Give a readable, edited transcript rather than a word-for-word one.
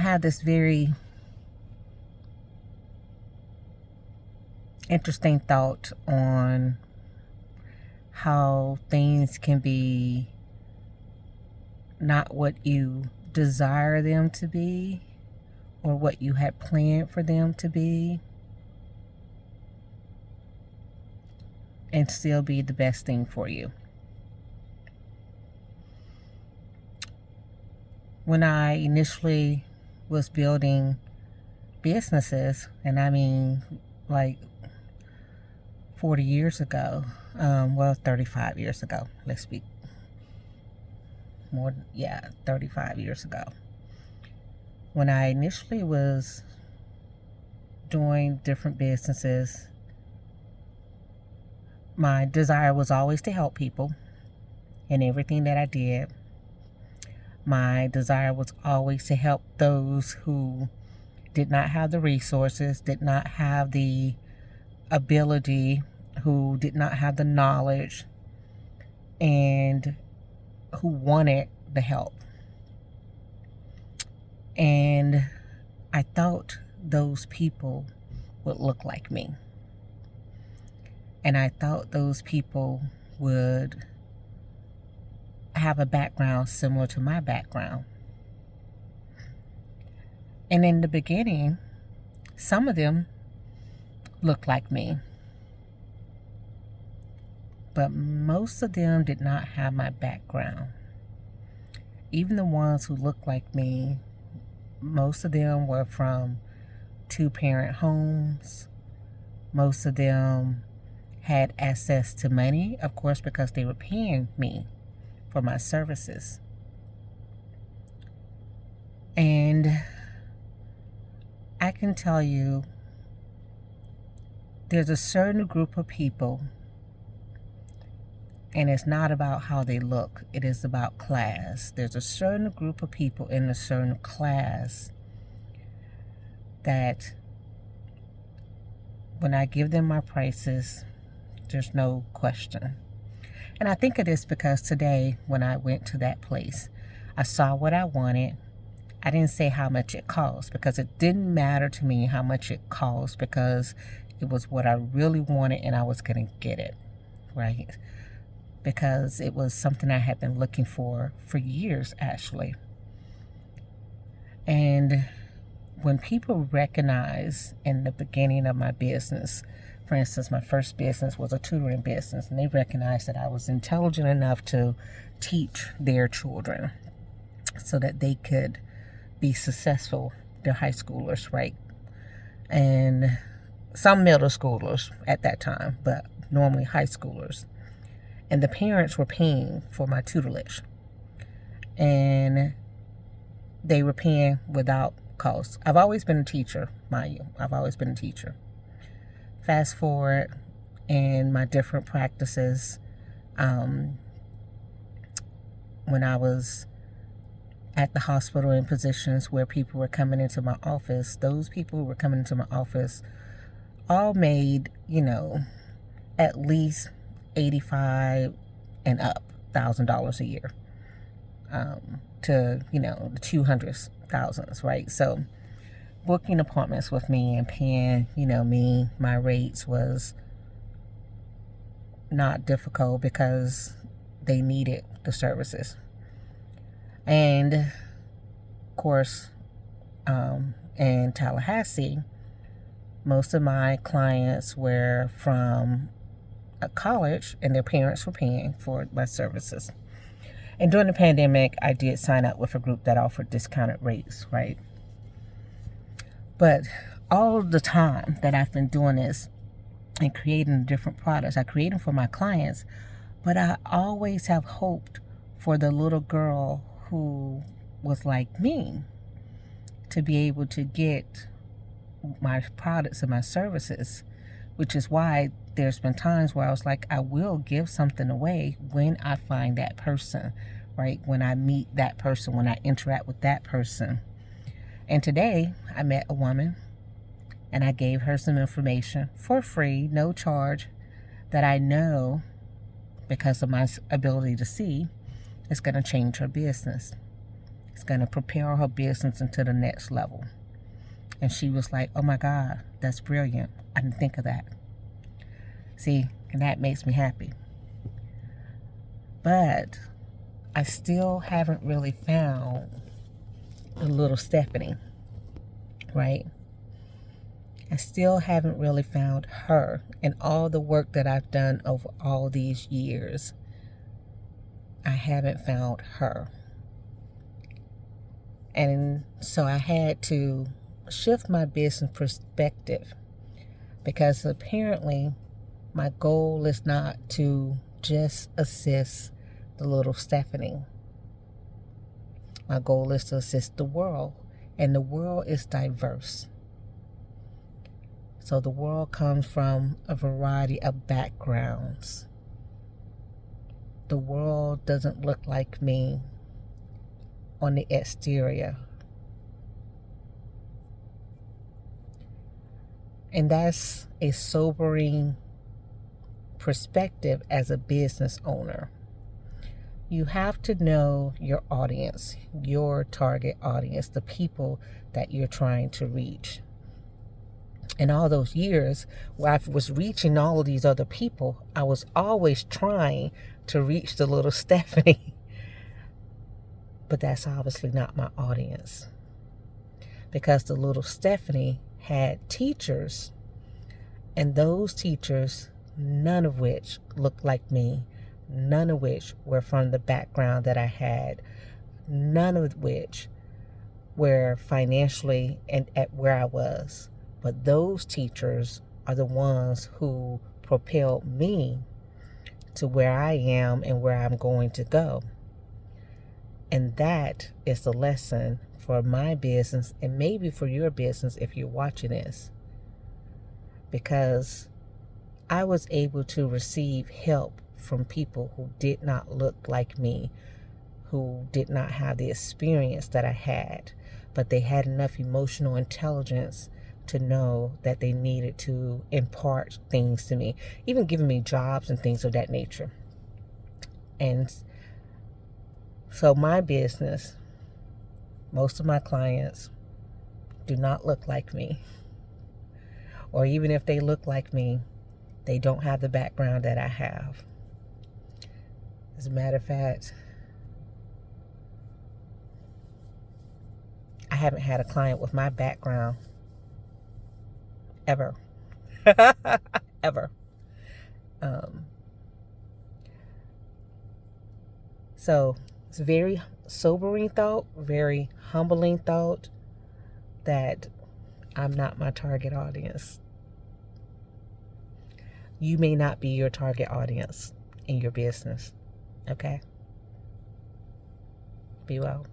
have this very interesting thought on how things can be not what you desire them to be or what you had planned for them to be, and still be the best thing for you. When I initially was building businesses, and I mean like 40 years ago, 35 years ago, let's be more, 35 years ago. When I initially was doing different businesses, my desire was always to help people in everything that I did. My desire was always to help those who did not have the resources, did not have the ability, who did not have the knowledge, and who wanted the help. And I thought those people would look like me. And I thought those people would have a background similar to my background. And in the beginning, some of them looked like me, but most of them did not have my background. Even the ones who looked like me, most of them were from two-parent homes. Most of them had access to money, of course, because they were paying me for my services. And I can tell you, there's a certain group of people, and it's not about how they look, it is about class. There's a certain group of people in a certain class that when I give them my prices, there's no question. And I think of this because today, when I went to that place, I saw what I wanted. I didn't say how much it cost, because it didn't matter to me how much it cost, because it was what I really wanted and I was going to get it, right? Because it was something I had been looking for years, actually. And when people recognize in the beginning of my business, for instance, my first business was a tutoring business, and they recognized that I was intelligent enough to teach their children so that they could be successful. They're high schoolers, right? And some middle schoolers at that time, but normally high schoolers. And the parents were paying for my tutelage. And they were paying without cost. I've always been a teacher, mind you. I've always been a teacher. Fast forward in my different practices, when I was at the hospital in positions where people were coming into my office, those people who were coming into my office all made, at least $85,000 and up a year, to, the 200,000s, right? So booking appointments with me and paying, me, my rates was not difficult because they needed the services. And of course, in Tallahassee, most of my clients were from a college, and their parents were paying for my services. And during the pandemic, I did sign up with a group that offered discounted rates, right? But all the time that I've been doing this and creating different products, I create them for my clients, but I always have hoped for the little girl who was like me to be able to get my products and my services, which is why there's been times where I was like, I will give something away when I find that person, right? When I meet that person, when I interact with that person. And today I met a woman and I gave her some information for free, no charge, that I know, because of my ability to see, is going to change her business. It's going to propel her business into the next level. And she was like, oh my God, that's brilliant. I didn't think of that. See, and that makes me happy. But I still haven't really found the little Stephanie, right? I still haven't really found her in all the work that I've done over all these years. I haven't found her. And so I had to shift my business perspective, because apparently my goal is not to just assist the little Stephanie. My goal is to assist the world, and the world is diverse. So the world comes from a variety of backgrounds. The world doesn't look like me on the exterior. And that's a sobering perspective as a business owner. You have to know your audience, your target audience, the people that you're trying to reach. In all those years where I was reaching all of these other people, I was always trying to reach the little Stephanie. But that's obviously not my audience. Because the little Stephanie had teachers, and those teachers, none of which looked like me, none of which were from the background that I had, none of which were financially and at where I was. But those teachers are the ones who propelled me to where I am and where I'm going to go. And that is the lesson for my business, and maybe for your business if you're watching this. Because I was able to receive help from people who did not look like me, who did not have the experience that I had, but they had enough emotional intelligence to know that they needed to impart things to me, even giving me jobs and things of that nature. And so my business, most of my clients do not look like me. Or even if they look like me, they don't have the background that I have. As a matter of fact, I haven't had a client with my background ever. Ever. So it's a very sobering thought, very humbling thought that I'm not my target audience. You may not be your target audience in your business. Okay? Be well.